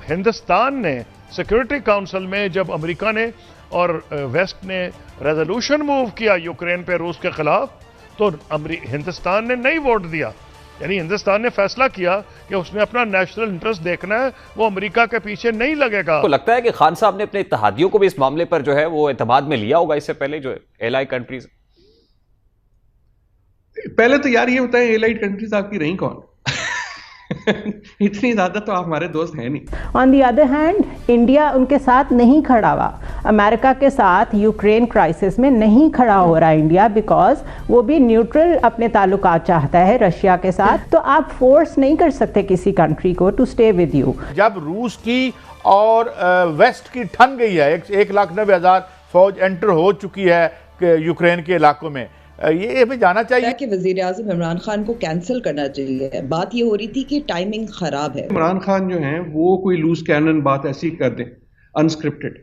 ہندوستان نے security council میں جب امریکہ نے اور ویسٹ نے ریزولوشن موو کیا یوکرین پہ روس کے خلاف تو ہندوستان نے نہیں ووٹ دیا. یعنی ہندوستان نے فیصلہ کیا کہ اس نے اپنا نیشنل انٹرسٹ دیکھنا ہے, وہ امریکہ کے پیچھے نہیں لگے گا. کو لگتا ہے کہ خان صاحب نے اپنے اتحادیوں کو بھی اس معاملے پر جو ہے وہ اعتماد میں لیا ہوگا اس سے پہلے, جو ایلائی کنٹریز؟ پہلے تو یار یہ بتائیں ایلائڈ کنٹریز آپ کی رہیں کون؟ اتنی زیادہ تو آپ ہمارے دوست ہیں نہیں. آن دی ادر ہینڈ انڈیا ان کے ساتھ نہیں کھڑا ہوا, امریکہ کے ساتھ یوکرین کرائسس میں نہیں کھڑا ہو رہا انڈیا, بیکاز وہ بھی نیوٹرل اپنے تعلقات چاہتا ہے رشیا کے ساتھ. تو آپ فورس نہیں کر سکتے کسی کنٹری کو ٹو اسٹے ود یو. جب روس کی اور ویسٹ کی ٹھن گئی ہے, 1,90,000 فوج انٹر ہو چکی ہے یوکرین کے علاقوں میں, یہ ہمیں جانا چاہیے کہ وزیر اعظم عمران خان کو کینسل کرنا چاہیے. بات یہ ہو رہی تھی کہ ٹائمنگ خراب ہے. عمران خان جو ہیں وہ کوئی لوز کینن بات ایسی کر دیں انسکرپٹڈ,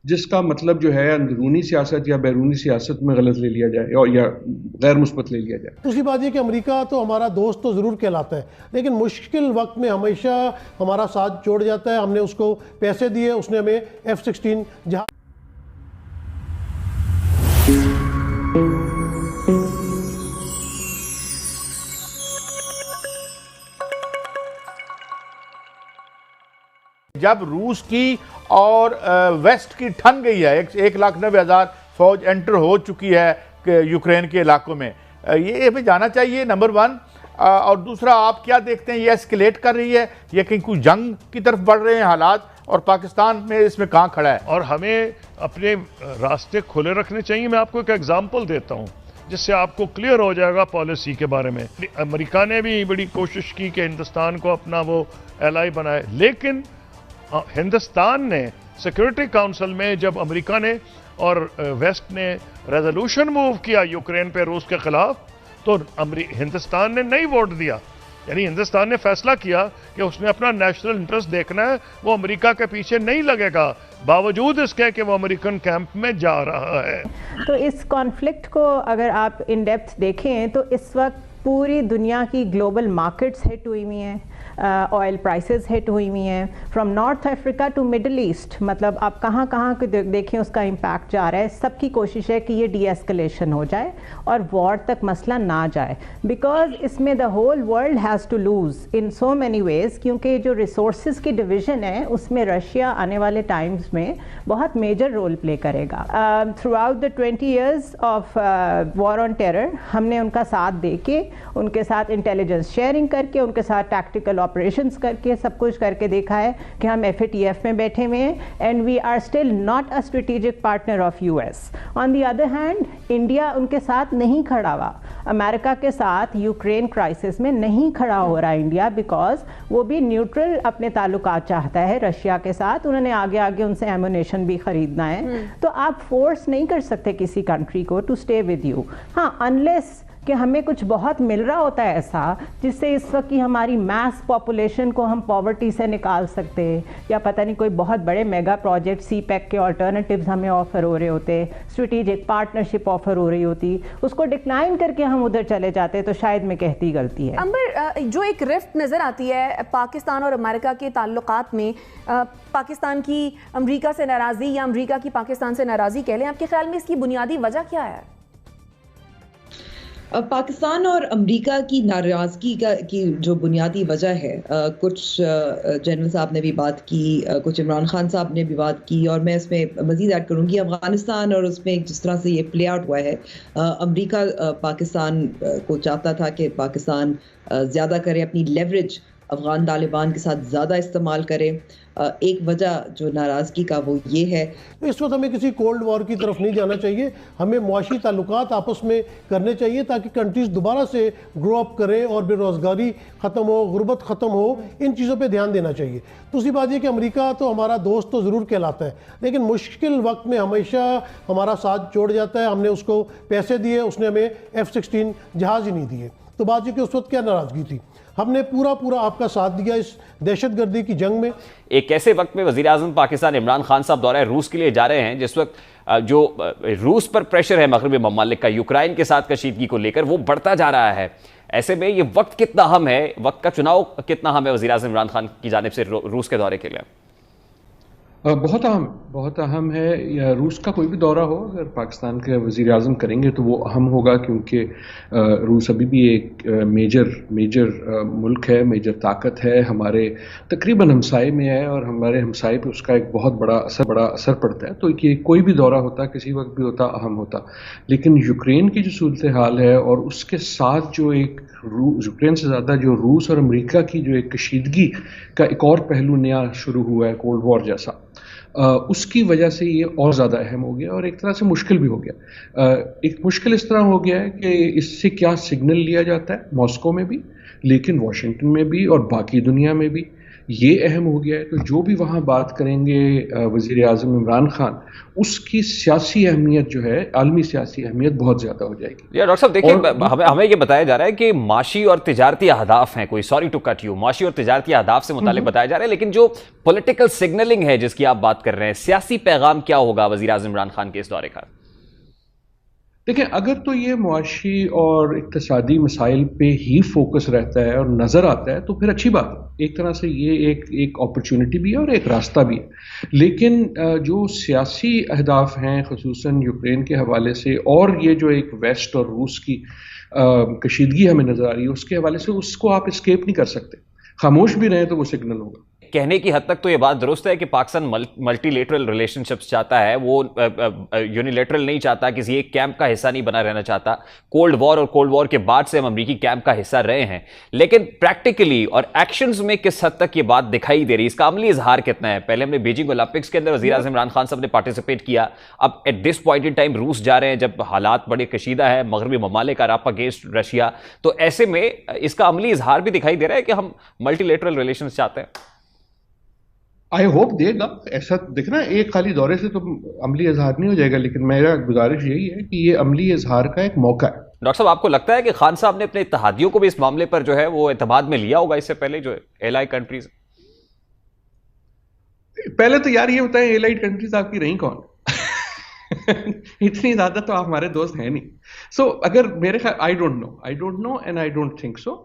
جس کا مطلب جو ہے اندرونی سیاست یا بیرونی سیاست میں غلط لے لیا جائے اور یا غیر مثبت لے لیا جائے. دوسری بات یہ کہ امریکہ تو ہمارا دوست تو ضرور کہلاتا ہے, لیکن مشکل وقت میں ہمیشہ ہمارا ساتھ چھوڑ جاتا ہے. ہم نے اس کو پیسے دیے, اس نے ہمیں F-16 جہاز. جب روس کی اور ویسٹ کی ٹھن گئی ہے, 1,90,000 فوج انٹر ہو چکی ہے یوکرین کے علاقوں میں, یہ ہمیں جانا چاہیے نمبر 1. اور دوسرا, آپ کیا دیکھتے ہیں یہ اسکلیٹ کر رہی ہے یا کہیں کوئی جنگ کی طرف بڑھ رہے ہیں حالات, اور پاکستان میں اس میں کہاں کھڑا ہے؟ اور ہمیں اپنے راستے کھلے رکھنے چاہیے. میں آپ کو ایک ایگزامپل دیتا ہوں جس سے آپ کو کلیئر ہو جائے گا پالیسی کے بارے میں. امریکہ نے بھی بڑی کوشش کی کہ ہندوستان کو اپنا وہ ایلائی بنائے, لیکن ہندوستان نے سیکورٹی کاؤنسل میں جب امریکہ نے اور ویسٹ نے ریزولوشن موو کیا یوکرین پہ روس کے خلاف تو ہندوستان نے نہیں ووٹ دیا. یعنی ہندوستان نے فیصلہ کیا کہ اس نے اپنا نیشنل انٹرسٹ دیکھنا ہے, وہ امریکہ کے پیچھے نہیں لگے گا, باوجود اس کے کہ وہ امریکن کیمپ میں جا رہا ہے. تو اس کانفلکٹ کو اگر آپ ان ڈیپتھ دیکھیں تو اس وقت پوری دنیا کی گلوبل مارکیٹس ہٹ ہوئی ہوئی ہیں, آئل پرائسز ہٹ ہوئی ہوئی ہیں, from North Africa to Middle East. مطلب آپ کہاں کہاں دیکھیں اس کا امپیکٹ جا رہا ہے. سب کی کوشش ہے کہ یہ ڈی ایسکلیشن ہو جائے اور وار تک مسئلہ نہ جائے, بیکاز اس میں the whole world has to lose in so many ways, کیونکہ جو ریسورسز کی ڈویژن ہے اس میں رشیا آنے والے ٹائمز میں بہت میجر رول پلے کرے گا. Throughout the 20 years of war on terror ہم نے ان کا ساتھ دے کے, ان کے ساتھ انٹیلیجنس شیئرنگ کر کے, ان کے ساتھ ٹیکٹیکل آپریشنز کر کے, سب کچھ کر کے دیکھا ہے کہ ہم FATF میں بیٹھے ہوئے ہیں, and we are still not a strategic partner of US. On the other hand India ان کے ساتھ نہیں کھڑا ہوا, امریکہ کے ساتھ یوکرین کرائسس میں نہیں کھڑا ہو رہا انڈیا, بیکاز وہ بھی نیوٹرل اپنے تعلقات چاہتا ہے رشیا کے ساتھ. انہوں نے آگے آگے ان سے ایمونیشن بھی خریدنا ہے. تو آپ فورس نہیں کر سکتے کسی کنٹری کو ٹو اسٹے ود یو. ہاں, انلیس کہ ہمیں کچھ بہت مل رہا ہوتا ہے ایسا جس سے اس وقت کی ہماری میس پاپولیشن کو ہم پاورٹی سے نکال سکتے, یا پتہ نہیں کوئی بہت بڑے میگا پروجیکٹ سی پیک کے آلٹرنیٹیوز ہمیں آفر ہو رہے ہوتے, اسٹریٹجک پارٹنرشپ آفر ہو رہی ہوتی, اس کو ڈکلائن کر کے ہم ادھر چلے جاتے تو شاید میں کہتی غلطی ہے. امبر, جو ایک رفٹ نظر آتی ہے پاکستان اور امریکہ کے تعلقات میں, پاکستان کی امریکہ سے ناراضی یا امریکہ کی پاکستان سے ناراضی کہہ لیں, آپ کے خیال میں اس کی بنیادی وجہ کیا ہے؟ پاکستان اور امریکہ کی ناراضگی کی جو بنیادی وجہ ہے, کچھ جنرل صاحب نے بھی بات کی, کچھ عمران خان صاحب نے بھی بات کی, اور میں اس میں مزید ایڈ کروں گی افغانستان اور اس میں جس طرح سے یہ پلے آؤٹ ہوا ہے. امریکہ پاکستان کو چاہتا تھا کہ پاکستان زیادہ کرے, اپنی لیوریج افغان طالبان کے ساتھ زیادہ استعمال کرے. ایک وجہ جو ناراضگی کا وہ یہ ہے. اس وقت ہمیں کسی کولڈ وار کی طرف نہیں جانا چاہیے, ہمیں معاشی تعلقات آپس میں کرنے چاہیے تاکہ کنٹریز دوبارہ سے گرو اپ کریں اور بے روزگاری ختم ہو, غربت ختم ہو. ان چیزوں پہ دھیان دینا چاہیے. دوسری بات یہ کہ امریکہ تو ہمارا دوست تو ضرور کہلاتا ہے, لیکن مشکل وقت میں ہمیشہ ہمارا ساتھ چھوڑ جاتا ہے. ہم نے اس کو پیسے دیے, اس نے ہمیں F-16 جہاز ہی نہیں دیے. تو بات یہ کہ اس وقت کیا ناراضگی تھی, ہم نے پورا آپ کا ساتھ دیا اس دہشت گردی کی جنگ میں. ایک ایسے وقت میں وزیر اعظم پاکستان عمران خان صاحب دورہ روس کے لیے جا رہے ہیں جس وقت جو روس پر پریشر ہے مغربی ممالک کا یوکرائن کے ساتھ کشیدگی کو لے کر وہ بڑھتا جا رہا ہے. ایسے میں یہ وقت کتنا اہم ہے, وقت کا چناؤ کتنا اہم ہے وزیر اعظم عمران خان کی جانب سے روس کے دورے کے لیے؟ بہت اہم ہے. یا روس کا کوئی بھی دورہ ہو اگر پاکستان کے وزیر اعظم کریں گے تو وہ اہم ہوگا, کیونکہ روس ابھی بھی ایک میجر ملک ہے, میجر طاقت ہے, ہمارے تقریباً ہمسائے میں ہے اور ہمارے ہمسائے پہ اس کا ایک بہت بڑا اثر پڑتا ہے. تو یہ کوئی بھی دورہ ہوتا, کسی وقت بھی ہوتا, اہم ہوتا. لیکن یوکرین کی جو صورتحال ہے اور اس کے ساتھ جو ایک یوکرین سے زیادہ جو روس اور امریکہ کی جو ایک کشیدگی کا ایک اور پہلو نیا شروع ہوا ہے, کولڈ وار جیسا, اس کی وجہ سے یہ اور زیادہ اہم ہو گیا اور ایک طرح سے مشکل بھی ہو گیا. ایک مشکل اس طرح ہو گیا ہے کہ اس سے کیا سگنل لیا جاتا ہے ماسکو میں بھی, لیکن واشنگٹن میں بھی اور باقی دنیا میں بھی یہ اہم ہو گیا ہے. تو جو بھی وہاں بات کریں گے وزیر اعظم عمران خان, اس کی سیاسی اہمیت جو ہے, عالمی سیاسی اہمیت بہت زیادہ ہو جائے گی. ڈاکٹر صاحب دیکھیے, ہمیں یہ بتایا جا رہا ہے کہ معاشی اور تجارتی اہداف ہیں, کوئی سوری ٹو کٹ یو, معاشی اور تجارتی اہداف سے متعلق بتایا جا رہا ہے, لیکن جو پولیٹیکل سگنلنگ ہے جس کی آپ بات کر رہے ہیں, سیاسی پیغام کیا ہوگا وزیر اعظم عمران خان کے اس دورے کا؟ دیکھیں, اگر تو یہ معاشی اور اقتصادی مسائل پہ ہی فوکس رہتا ہے اور نظر آتا ہے تو پھر اچھی بات ہے, ایک طرح سے یہ ایک اپرچونٹی بھی ہے اور ایک راستہ بھی ہے. لیکن جو سیاسی اہداف ہیں خصوصاً یوکرین کے حوالے سے, اور یہ جو ایک ویسٹ اور روس کی کشیدگی ہمیں نظر آ رہی ہے, اس کے حوالے سے اس کو آپ اسکیپ نہیں کر سکتے. خاموش بھی رہیں تو وہ سگنل ہوگا. کہنے کی حد تک تو یہ بات درست ہے کہ Pakistan multi lateral relation ships چاہتا ہے, وہ یونیلیٹرل نہیں چاہتا, کسی ایک کیمپ کا حصہ نہیں بنا رہنا چاہتا. کولڈ وار اور کولڈ وار کے بعد سے ہم امریکی کیمپ کا حصہ رہے ہیں, لیکن پریکٹیکلی اور ایکشنز میں کس حد تک یہ بات دکھائی دے رہی ہے, اس کا عملی اظہار کتنا ہے؟ پہلے ہم نے بیجنگ اولمپکس کے اندر وزیر اعظم عمران خان صاحب نے پارٹیسپیٹ کیا, اب at this point in time روس جا رہے ہیں جب حالات بڑے کشیدہ ہے, مغربی ممالک آر اپ اگینسٹ رشیا, تو ایسے میں اس کا عملی اظہار بھی دکھائی دے رہا ہے کہ ہم ملٹی لیٹرل ریلیشنز چاہتے ہیں. آئی ہوپ دے گا ایسا. دیکھنا, ایک خالی دورے سے تو عملی اظہار نہیں ہو جائے گا, لیکن میرا گزارش یہی ہے کہ یہ عملی اظہار کا ایک موقع ہے. ڈاکٹر صاحب, آپ کو لگتا ہے کہ خان صاحب نے اپنے اتحادیوں کو بھی اس معاملے پر جو ہے وہ اعتماد میں لیا ہوگا اس سے پہلے, جو ایلائی کنٹریز؟ پہلے تو یار یہ بتائیں, ایلائی کنٹریز آپ کی رہیں کون؟ اتنی زیادہ تو آپ ہمارے دوست ہیں نہیں. سو اگر میرے خیال, I don't know and I don't think so.